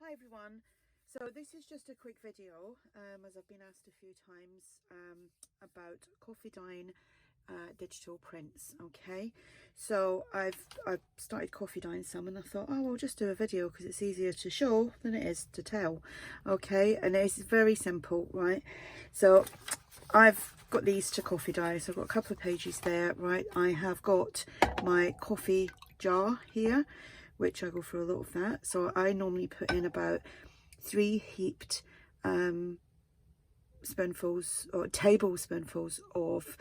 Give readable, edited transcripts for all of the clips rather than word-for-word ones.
Hi everyone, so this is just a quick video as I've been asked a few times about coffee dyeing digital prints. Okay, so I've started coffee dyeing some and I thought, oh, I'll just do a video because it's easier to show than it is to tell. Okay, and it's very simple, right? So I've got these to coffee dye, so I've got a couple of pages there, right? I have got my coffee jar here, which I go through a lot of that. So I normally put in about 3 heaped spoonfuls or tablespoonfuls of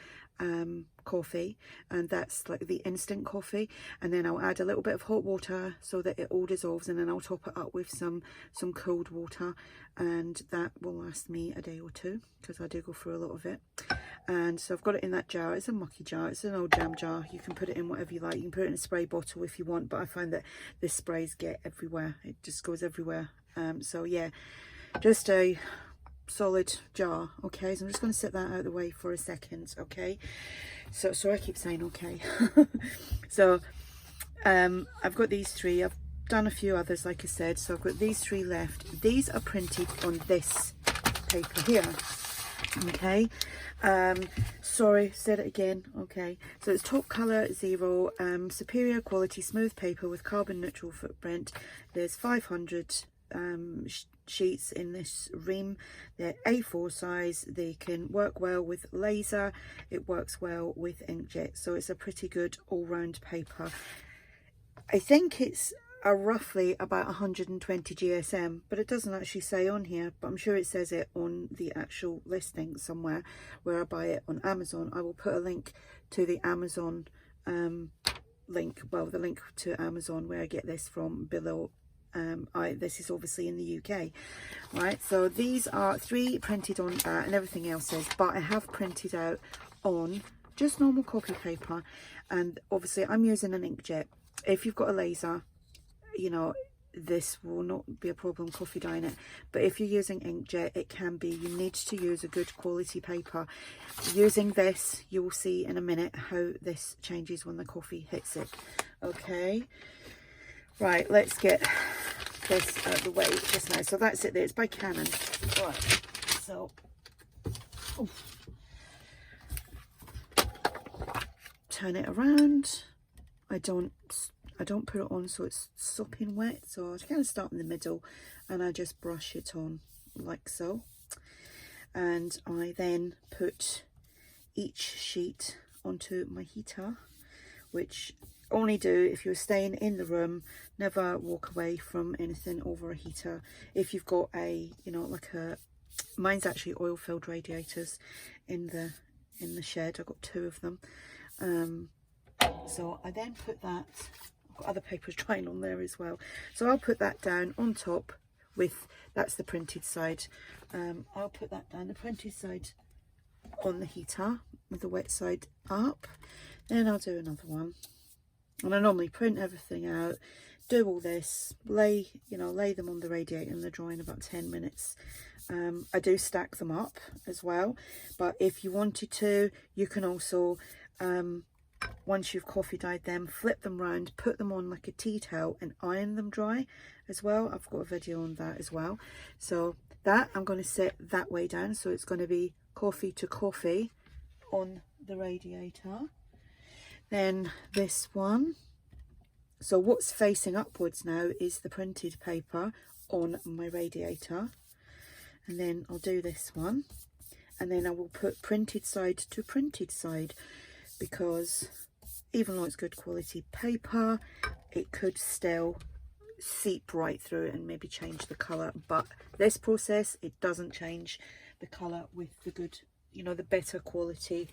coffee, and that's like the instant coffee, and then I'll add a little bit of hot water so that it all dissolves, and then I'll top it up with some cold water, and that will last me a day or two because I do go through a lot of it. And so I've got it in that jar. It's a mucky jar, it's an old jam jar. You can put it in whatever you like. You can put it in a spray bottle if you want, but I find that the sprays get everywhere, it just goes everywhere. So yeah, just a solid jar. Okay, so I'm just going to set that out of the way for a second. Okay, so I keep saying okay. So I've got these 3. I've done a few others, like I said, so I've got these 3 left. These are printed on this paper here. Okay, sorry, said it again. Okay, so it's top color 0, superior quality smooth paper with carbon neutral footprint. There's 500 sheets in this ream. They're A4 size. They can work well with laser, it works well with inkjet, so it's a pretty good all-round paper. I think it's roughly about 120 GSM, but it doesn't actually say on here, but I'm sure it says it on the actual listing somewhere where I buy it on Amazon. I will put a link to the Amazon link, well, the link to Amazon where I get this from below. This is obviously in the UK, right? So these are 3 printed on that, and everything else is, but I have printed out on just normal copy paper, and obviously I'm using an inkjet. If you've got a laser, you know, this will not be a problem coffee dyeing it, but if you're using inkjet, it can be. You need to use a good quality paper. Using this, you will see in a minute how this changes when the coffee hits it. Okay, right, let's get this out of the way just now. So that's it there, it's by Canon. Right, so turn it around. I don't put it on so it's sopping wet, so I kind of start in the middle and I just brush it on like so, and I then put each sheet onto my heater, which only do if you're staying in the room. Never walk away from anything over a heater. If you've got a, you know, like a, mine's actually oil filled radiators in the shed. I've got 2 of them. So I then put that, I've got other papers drying on there as well, so I'll put that down on top with, that's the printed side. I'll put that down, the printed side, on the heater with the wet side up. Then I'll do another one, and I normally print everything out, do all this, lay them on the radiator, and they're drying about 10 minutes. I do stack them up as well, but if you wanted to, you can also once you've coffee dyed them, flip them round, put them on like a tea towel and iron them dry as well. I've got a video on that as well. So that I'm going to set that way down, so it's going to be coffee to coffee on the radiator. Then this one, so what's facing upwards now is the printed paper on my radiator, and then I'll do this one, and then I will put printed side to printed side, because even though it's good quality paper, it could still seep right through it and maybe change the colour. But this process, it doesn't change the colour with the good, you know, the better quality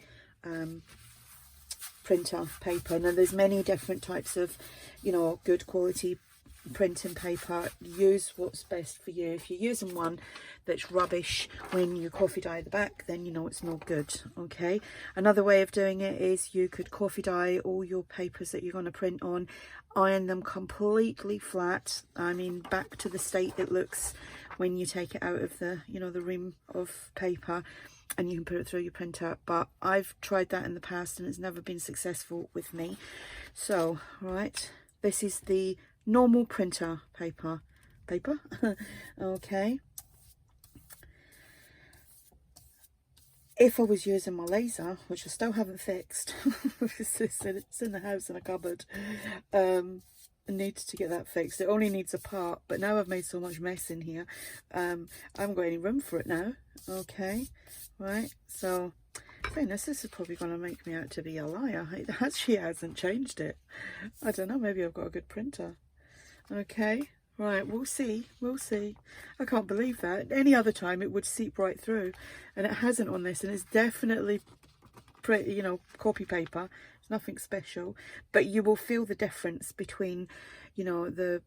printer paper. Now there's many different types of, you know, good quality printing paper. Use what's best for you. If you're using one that's rubbish when you coffee dye the back, then you know it's not good. Okay, another way of doing it is you could coffee dye all your papers that you're going to print on, iron them completely flat, I mean back to the state it looks when you take it out of the, you know, the ream of paper, and you can put it through your printer. But I've tried that in the past and it's never been successful with me. So right, this is the normal printer paper, paper. Okay. If I was using my laser, which I still haven't fixed, it's in the house in a cupboard, I need to get that fixed. It only needs a part, but now I've made so much mess in here, I haven't got any room for it now. Okay, right, so saying this is probably going to make me out to be a liar. It actually hasn't changed it. I don't know, maybe I've got a good printer. Okay, right, we'll see, we'll see. I can't believe that. Any other time it would seep right through, and it hasn't on this, and it's definitely pretty, you know, copy paper. It's nothing special, but you will feel the difference between, you know, the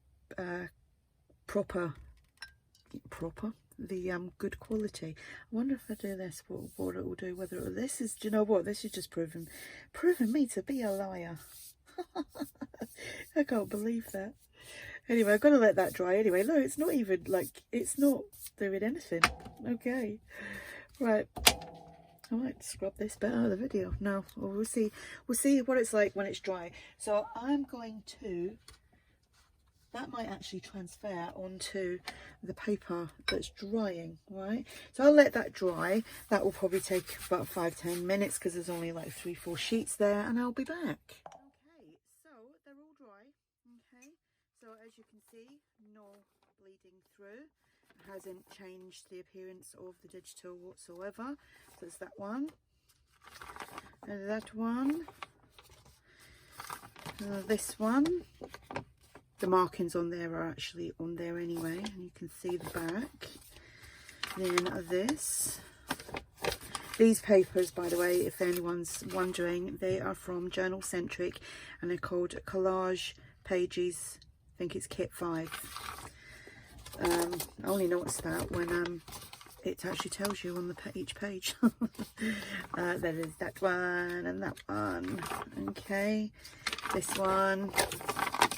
the good quality. I wonder if I do this, what it will do, whether it will, this is, do you know what, this is just proving me to be a liar. I can't believe that. Anyway, I've got to let that dry anyway. Look, it's not even like, it's not doing anything. Okay, right, I might scrub this bit out of the video. No, we'll see what it's like when it's dry. So I'm going to, that might actually transfer onto the paper that's drying, right? So I'll let that dry. That will probably take about 5-10 minutes because there's only like 3-4 sheets there, and I'll be back. Okay, so they're all dry. Okay, so as you can see, no bleeding through. It hasn't changed the appearance of the digital whatsoever. So it's that one, and that one, this one. The markings on there are actually on there anyway, and you can see the back. Then this. These papers, by the way, if anyone's wondering, they are from Journal Centric, and they're called Collage Pages. I think it's Kit 5. I only noticed that when it actually tells you on the each page. There is that one and that one. Okay, this one.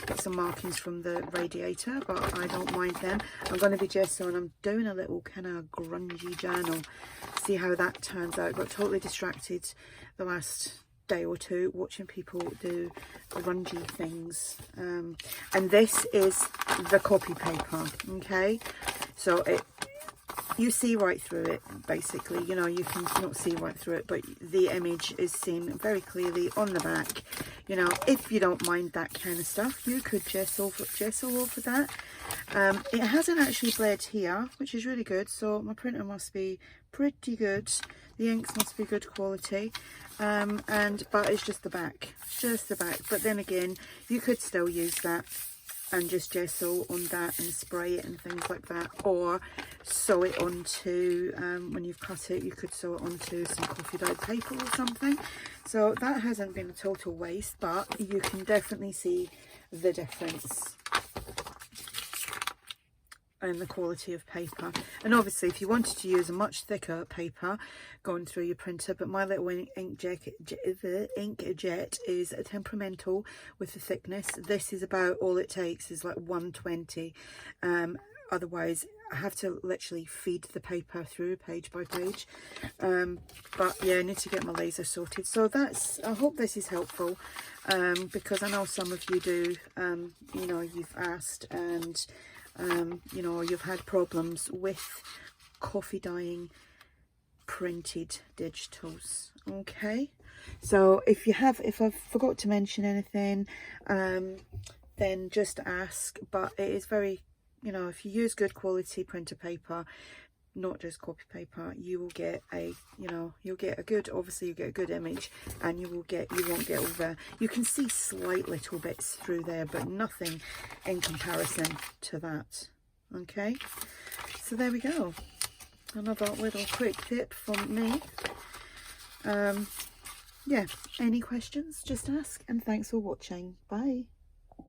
Got some markings from the radiator, but I don't mind them. I'm going to be gesso, and I'm doing a little kind of grungy journal. See how that turns out. Got totally distracted the last day or two watching people do grungy things. And this is the copy paper. Okay, so you see right through it, basically. You know, you can not see right through it, but the image is seen very clearly on the back. You know, if you don't mind that kind of stuff, you could gesso over that. It hasn't actually bled here, which is really good, so my printer must be pretty good. The inks must be good quality. But it's just the back, but then again, you could still use that and just gesso on that and spray it and things like that, or sew it onto, when you've cut it, you could sew it onto some coffee dyed paper or something. So that hasn't been a total waste, but you can definitely see the difference in the quality of paper. And obviously, if you wanted to use a much thicker paper going through your printer, but my little inkjet is temperamental with the thickness. This is about all it takes, is like 120. Otherwise I have to literally feed the paper through page by page. But yeah, I need to get my laser sorted. So that's, I hope this is helpful, because I know some of you do, you know, you've asked, and you know, you've had problems with coffee dyeing printed digitals. Okay, so if I forgot to mention anything, then just ask. But it is very, you know, if you use good quality printer paper, not just copy paper, you will get a, you know, you'll get a good, obviously you get a good image, and you won't get all the, you can see slight little bits through there, but nothing in comparison to that. Okay, so there we go, another little quick tip from me. Yeah, any questions, just ask, and thanks for watching. Bye.